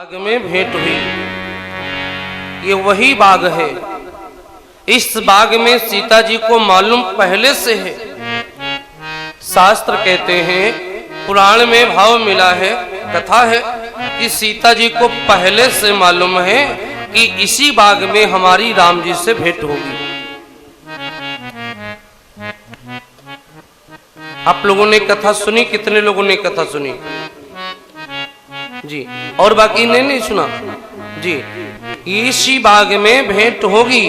बाग में भेंट हुई। ये वही बाग है। इस बाग में सीता जी को मालूम पहले से है। शास्त्र कहते हैं, पुराण में भाव मिला है, कथा है कि सीता जी को पहले से मालूम है कि इसी बाग में हमारी राम जी से भेंट होगी। आप लोगों ने कथा सुनी? कितने लोगों ने कथा सुनी जी? और बाकी ने नहीं सुना जी? इसी बाग में भेंट होगी।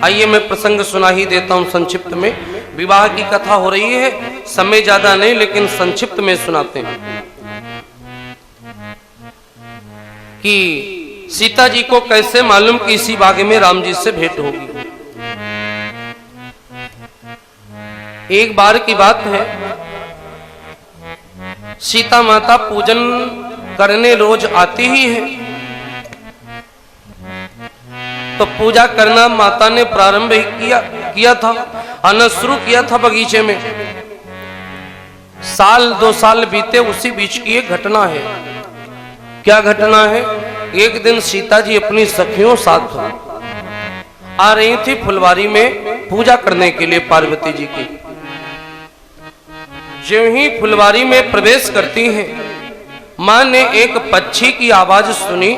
आइए मैं प्रसंग सुना ही देता हूं संक्षिप्त में। विवाह की कथा हो रही है, समय ज्यादा नहीं लेकिन संक्षिप्त में सुनाते हैं कि सीता जी को कैसे मालूम कि इसी बाग में राम जी से भेंट होगी। एक बार की बात है, सीता माता पूजन करने रोज आती ही है। तो पूजा करना माता ने प्रारंभ किया था, आना शुरू किया था बगीचे में। साल 2 साल बीते, उसी बीच की एक घटना है। क्या घटना है? एक दिन सीता जी अपनी सखियों साथ आ रही थी फुलवारी में पूजा करने के लिए पार्वती जी की। जो ही फुलवारी में प्रवेश करती है, मां ने एक पक्षी की आवाज सुनी।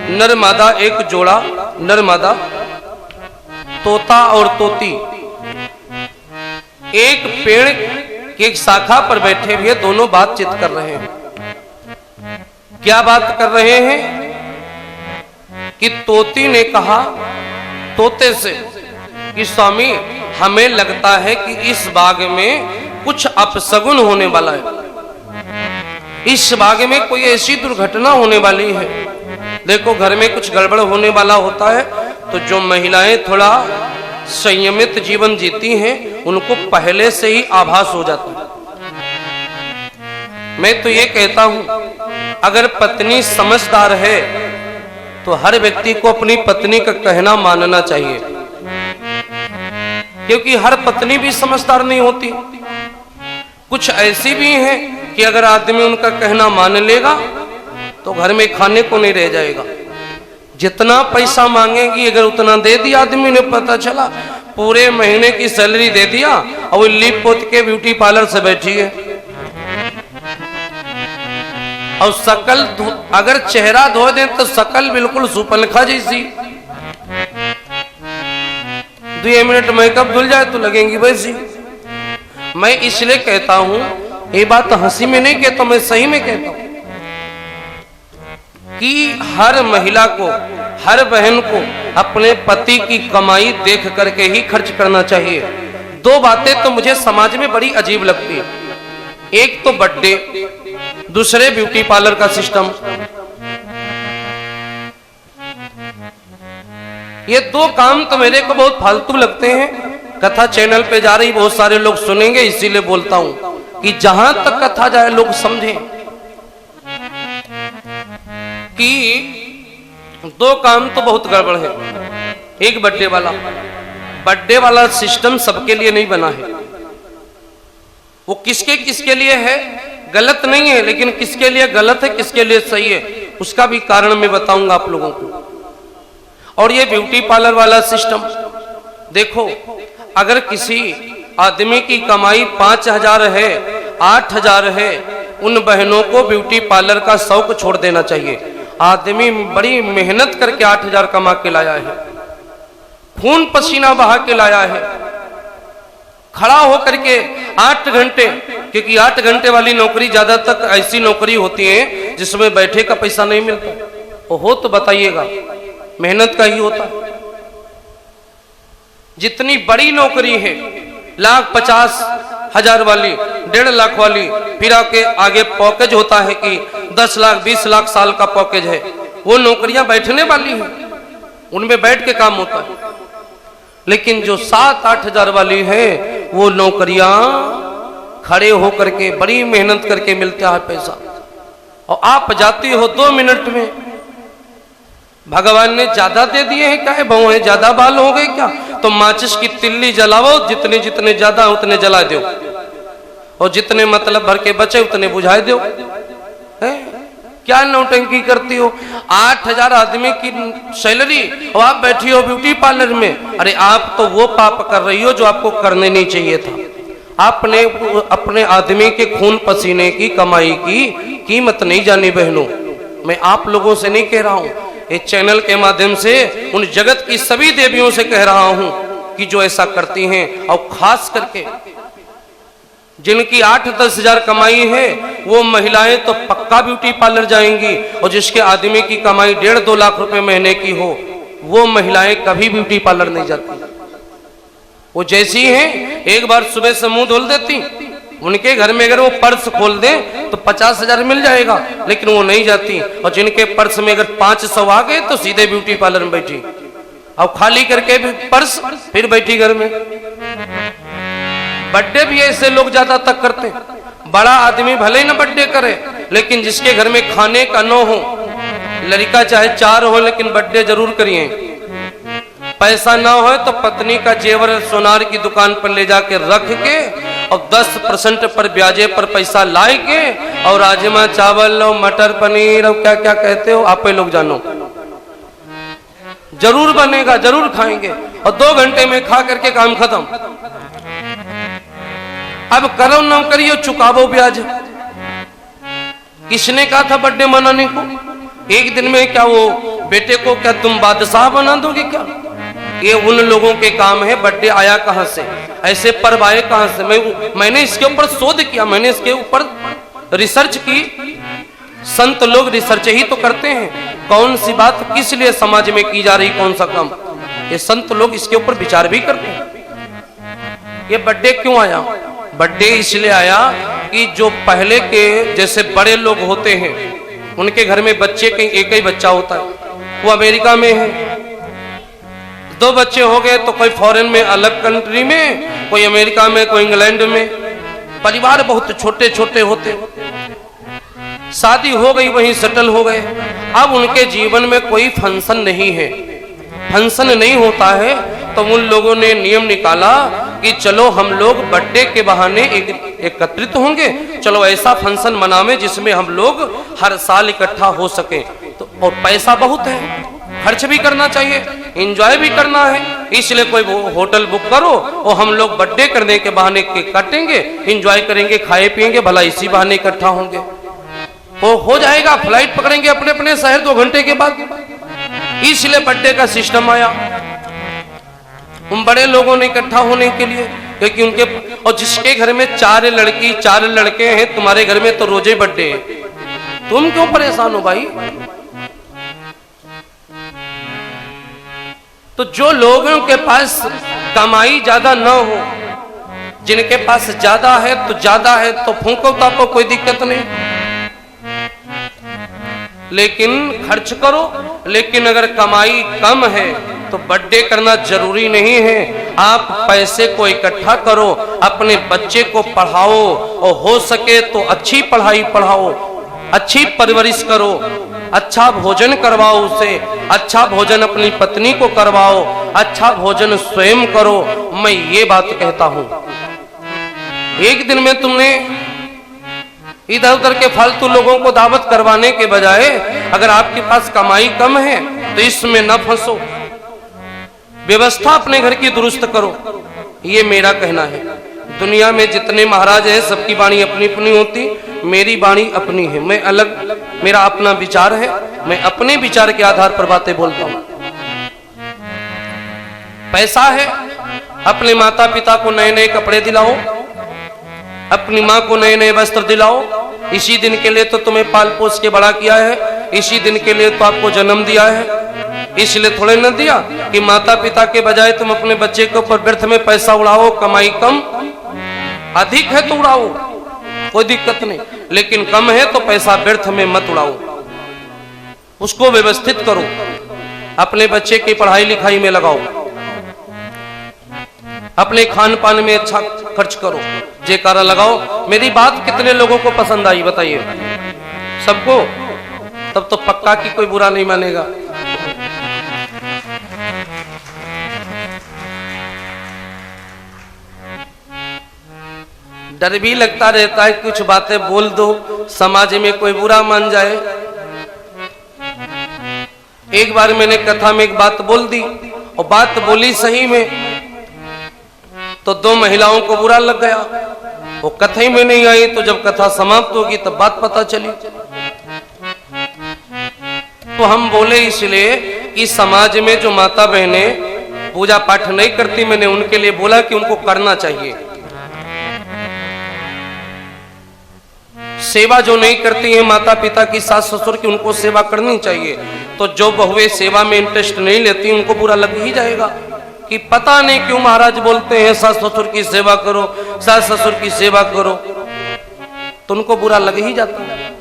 नरमादा एक जोड़ा, नरमादा तोता और तोती एक पेड़ की एक शाखा पर बैठे हुए दोनों बातचीत कर रहे हैं। क्या बात कर रहे हैं कि तोती ने कहा तोते से कि स्वामी, हमें लगता है कि इस बाग में कुछ अपशगुन होने वाला है। इस बाग में कोई ऐसी दुर्घटना होने वाली है। देखो, घर में कुछ गड़बड़ होने वाला होता है तो जो महिलाएं थोड़ा संयमित जीवन जीती हैं, उनको पहले से ही आभास हो जाता है। मैं तो ये कहता हूं, अगर पत्नी समझदार है तो हर व्यक्ति को अपनी पत्नी का कहना मानना चाहिए, क्योंकि हर पत्नी भी समझदार नहीं होती। कुछ ऐसी भी हैं कि अगर आदमी उनका कहना मान लेगा तो घर में खाने को नहीं रह जाएगा। जितना पैसा मांगेगी अगर उतना दे दिया आदमी ने, पता चला पूरे महीने की सैलरी दे दिया और वो लीप पोत के ब्यूटी पार्लर से बैठी है। और शकल अगर चेहरा धो दे तो शकल बिल्कुल सुपनखा जैसी। 2 मिनट मेकअप धुल जाए तो लगेंगी वैसी। मैं इसलिए कहता हूं, ये बात हंसी में नहीं कहता, मैं सही में कहता हूं कि हर महिला को, हर बहन को अपने पति की कमाई देख करके ही खर्च करना चाहिए। 2 बातें तो मुझे समाज में बड़ी अजीब लगती है। एक तो बर्थडे, दूसरे ब्यूटी पार्लर का सिस्टम। ये 2 काम तो मेरे को बहुत फालतू लगते हैं। कथा चैनल पे जा रही, बहुत सारे लोग सुनेंगे, इसीलिए बोलता हूं कि जहां तक कथा जाए लोग समझें कि 2 काम तो बहुत गड़बड़ है। एक बर्थडे वाला सिस्टम सबके लिए नहीं बना है। वो किसके लिए है गलत नहीं है, लेकिन किसके लिए गलत है, किसके लिए सही है, उसका भी कारण मैं बताऊंगा आप लोगों को। और ये ब्यूटी पार्लर वाला सिस्टम देखो, अगर किसी आदमी की कमाई 5,000 है, 8,000 है, उन बहनों को ब्यूटी पार्लर का शौक छोड़ देना चाहिए। आदमी बड़ी मेहनत करके 8,000 कमा के लाया है, खून पसीना बहा के लाया है, खड़ा होकर के 8 घंटे, क्योंकि 8 घंटे वाली नौकरी ज्यादा तक ऐसी नौकरी होती है जिसमें बैठे का पैसा नहीं मिलता। हो तो बताइएगा, मेहनत का ही होता है। जितनी बड़ी नौकरी है, 1,50,000 वाली, 1.5 लाख वाली, फिर आगे पैकेज होता है कि 10 लाख 20 लाख साल का पैकेज है, वो नौकरियां बैठने वाली हैं, उनमें बैठ के काम होता है। लेकिन जो 7-8 हजार वाली है, वो नौकरियां खड़े होकर के बड़ी मेहनत करके मिलता है पैसा, और आप जाती हो 2 मिनट में। भगवान ने ज्यादा दे दिए हैं क्या? है बहु है, ज्यादा बाल हो गए क्या? तो माचिस की तिल्ली जलाओ, जितने जितने ज्यादा उतने जला दो, और जितने मतलब भर के बचे उतने बुझा दो। क्या नौटंकी करती हो? 8,000 आदमी की सैलरी और आप बैठी हो ब्यूटी पार्लर में। अरे आप तो वो पाप कर रही हो जो आपको करने नहीं चाहिए था। आपने अपने आदमी के खून पसीने की कमाई की कीमत नहीं जानी बहनों। मैं आप लोगों से नहीं कह रहा हूं, इस चैनल के माध्यम से उन जगत की सभी देवियों से कह रहा हूं कि जो ऐसा करती हैं, और खास करके जिनकी 8-10 हजार कमाई है वो महिलाएं तो पक्का ब्यूटी पार्लर जाएंगी, और जिसके आदमी की कमाई 1.5-2 लाख रुपए महीने की हो वो महिलाएं कभी ब्यूटी पार्लर नहीं जाती। वो जैसी हैं एक बार सुबह से मुंह धुल देती। उनके घर में अगर वो पर्स खोल दें तो 50,000 मिल जाएगा, लेकिन वो नहीं जाती। और जिनके पर्स में अगर 500 आ गए तो सीधे ब्यूटी पार्लर में बैठी, और खाली करके भी पर्स फिर बैठी घर में। बर्थडे भी ऐसे लोग ज्यादा तक करते। बड़ा आदमी भले ही ना बर्थडे करे, लेकिन जिसके घर में खाने का न हो, लड़का चाहे 4 हो लेकिन बर्थडे जरूर करिए। पैसा ना हो तो पत्नी का जेवर सोनार की दुकान पर ले जाके रख के और 10% पर ब्याजे पर पैसा लाए के, और राजमा चावल और मटर पनीर और क्या क्या कहते हो आप लोग जानो, जरूर बनेगा, जरूर खाएंगे, और 2 घंटे में खा करके काम खत्म। अब करो ना करियो, चुकावो ब्याज। किसने कहा था बर्थडे मनाने को? एक दिन में क्या वो बेटे को क्या तुम बादशाह बना दोगे क्या? ये उन लोगों के काम है। बर्थडे आया कहां से, ऐसे पर्व आए कहां से? मैंने इसके ऊपर शोध किया, मैंने इसके ऊपर रिसर्च की। संत लोग रिसर्च ही तो करते हैं, कौन सी बात किस लिए समाज में की जा रही, कौन सा काम, ये संत लोग इसके ऊपर विचार भी करते हैं। ये बर्थडे क्यों आया? बर्थडे इसलिए आया कि जो पहले के जैसे बड़े लोग होते हैं उनके घर में बच्चे कहीं एक ही बच्चा होता है, वो अमेरिका में है, 2 बच्चे हो गए तो कोई फॉरेन में अलग कंट्री में, कोई अमेरिका में, कोई इंग्लैंड में। परिवार बहुत छोटे छोटे होते, शादी हो गई वहीं सेटल हो गए। अब उनके जीवन में कोई फंक्शन नहीं है, फंक्शन नहीं होता है, तो उन लोगों ने नियम निकाला कि चलो हम लोग बर्थडे के बहाने एकत्रित होंगे, चलो ऐसा फंक्शन मनावे जिसमें हम लोग हर साल इकट्ठा हो सके। तो और पैसा बहुत है, खर्च भी करना चाहिए, एंजॉय भी करना है, इसलिए कोई होटल बुक करो और हम लोग बर्थडे करने के बहाने केक काटेंगे, एंजॉय करेंगे, खाए पिएंगे, भला इसी बहाने इकट्ठा होंगे। वो हो जाएगा, फ्लाइट पकड़ेंगे अपने अपने शहर 2 घंटे के बाद। इसलिए बर्थडे का सिस्टम आया उन बड़े लोगों ने इकट्ठा होने के लिए, क्योंकि उनके और जिसके घर में 4 लड़की 4 लड़के हैं, तुम्हारे घर में तो रोजे बर्थडे है, तुम क्यों परेशान हो भाई? तो जो लोगों के पास कमाई ज्यादा न हो, जिनके पास ज्यादा है तो ज्यादा है तो फूंको तापो, कोई दिक्कत नहीं, लेकिन खर्च करो। लेकिन अगर कमाई कम है तो बर्थडे करना जरूरी नहीं है। आप पैसे को इकट्ठा करो, अपने बच्चे को पढ़ाओ, और हो सके तो अच्छी पढ़ाई पढ़ाओ, अच्छी परवरिश करो, अच्छा भोजन करवाओ उसे, अच्छा भोजन अपनी पत्नी को करवाओ, अच्छा भोजन स्वयं करो। मैं ये बात कहता हूं, एक दिन में तुमने इधर उधर के फालतू लोगों को दावत करवाने के बजाय अगर आपके पास कमाई कम है तो इसमें न फंसो, व्यवस्था अपने घर की दुरुस्त करो। ये मेरा कहना है। दुनिया में जितने महाराज हैं सबकी वाणी अपनी अपनी होती, मेरी वाणी अपनी है, मैं अलग, मेरा अपना विचार है, मैं अपने विचार के आधार पर बातें बोलता हूं। पैसा है, अपने माता पिता को नए नए कपड़े दिलाओ, अपनी माँ को नए नए वस्त्र दिलाओ। इसी दिन के लिए तो तुम्हें पाल पोस के बड़ा किया है, इसी दिन के लिए तो आपको जन्म दिया है, इसलिए थोड़े न दिया कि माता पिता के बजाय तुम अपने बच्चे के ऊपर व्यर्थ में पैसा उड़ाओ। कमाई कम, अधिक है तो उड़ाओ, कोई दिक्कत नहीं, लेकिन कम है तो पैसा व्यर्थ में मत उड़ाओ, उसको व्यवस्थित करो, अपने बच्चे की पढ़ाई लिखाई में लगाओ, अपने खान पान में अच्छा खर्च करो, जयकारा लगाओ। मेरी बात कितने लोगों को पसंद आई बताइए? सबको? तब तो पक्का कि कोई बुरा नहीं मानेगा। डर भी लगता रहता है कुछ बातें बोल दो, समाज में कोई बुरा मान जाए, एक बार मैंने कथा में एक बात बोल दी और बात बोली सही में, तो 2 महिलाओं को बुरा लग गया। वो कथा ही में नहीं आई, तो जब कथा समाप्त होगी तब बात पता चली। तो हम बोले इसलिए कि समाज में जो माता बहनें पूजा पाठ नहीं करती, मैंने उनके लिए बोला कि उनको करना चाहिए। सेवा जो नहीं करती है माता पिता की, सास ससुर की, उनको सेवा करनी चाहिए। तो जो बहुएं सेवा में इंटरेस्ट नहीं लेती उनको बुरा लग ही जाएगा कि पता नहीं क्यों महाराज बोलते हैं सास ससुर की सेवा करो, सास ससुर की सेवा करो, तो उनको बुरा लग ही जाता है।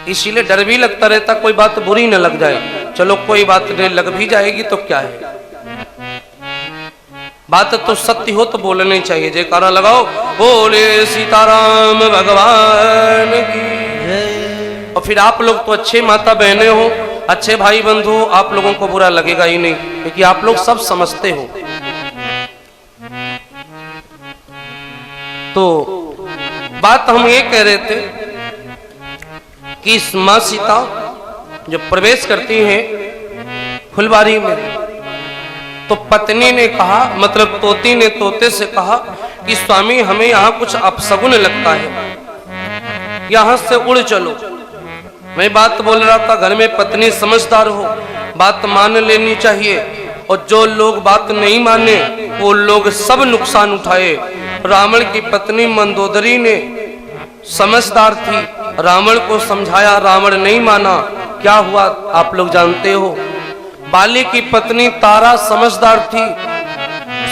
इसीलिए डर भी लगता रहता कोई बात बुरी न लग जाए। चलो कोई बात नहीं, लग भी जाएगी तो क्या है, बात तो सत्य हो तो बोलना ही चाहिए। जयकारा लगाओ, बोले सीताराम भगवान की। और फिर आप लोग तो अच्छे माता बहने हो, अच्छे भाई बंधु, आप लोगों को बुरा लगेगा ही नहीं, क्योंकि आप लोग सब समझते हो। तो बात हम ये कह रहे थे कि इस मां सीता जो प्रवेश करती हैं फुलबारी में, तो पत्नी ने कहा, मतलब तोती ने तोते से कहा कि स्वामी हमें यहाँ कुछ अपशगुन लगता है, यहाँ से उड़ चलो। मैं बात बोल रहा था, घर में पत्नी समझदार हो, बात मान लेनी चाहिए, और जो लोग बात नहीं माने वो लोग सब नुकसान उठाए। रावण की पत्नी मंदोदरी ने समझदार थी, रावण को समझाया, रावण नहीं माना, क्या हुआ आप लोग जानते हो। बाली की पत्नी तारा समझदार थी,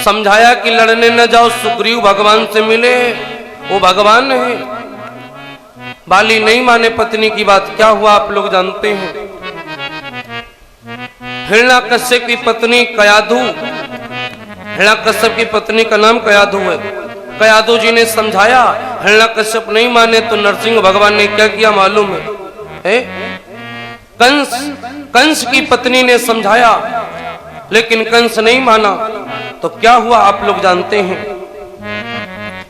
समझाया कि लड़ने न जाओ, सुग्रीव भगवान से मिले, वो भगवान है। बाली नहीं माने पत्नी की बात, क्या हुआ आप लोग जानते हैं। हिरण्याकश्यप की पत्नी कयाधु, हिरण्याकश्यप की पत्नी का नाम कयाधु है। कयाधु जी ने समझाया, हिरण्याकश्यप नहीं माने तो नरसिंह भगवान ने क्या किया मालूम है? कंस की पत्नी ने समझाया, लेकिन कंस नहीं माना, तो क्या हुआ आप लोग जानते हैं।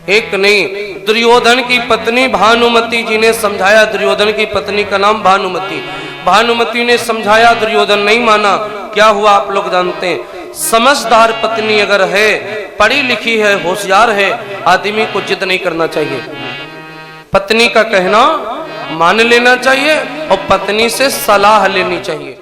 एक नहीं, दुर्योधन की पत्नी भानुमति जी ने समझाया, दुर्योधन की पत्नी का नाम भानुमति, भानुमति ने समझाया, दुर्योधन नहीं माना, क्या हुआ आप लोग जानते हैं। समझदार पत्नी अगर है, पढ़ी लिखी है, होशियार है, आदमी को जिद नहीं करना चाहिए, पत्नी का कहना मान लेना चाहिए और पत्नी से सलाह लेनी चाहिए।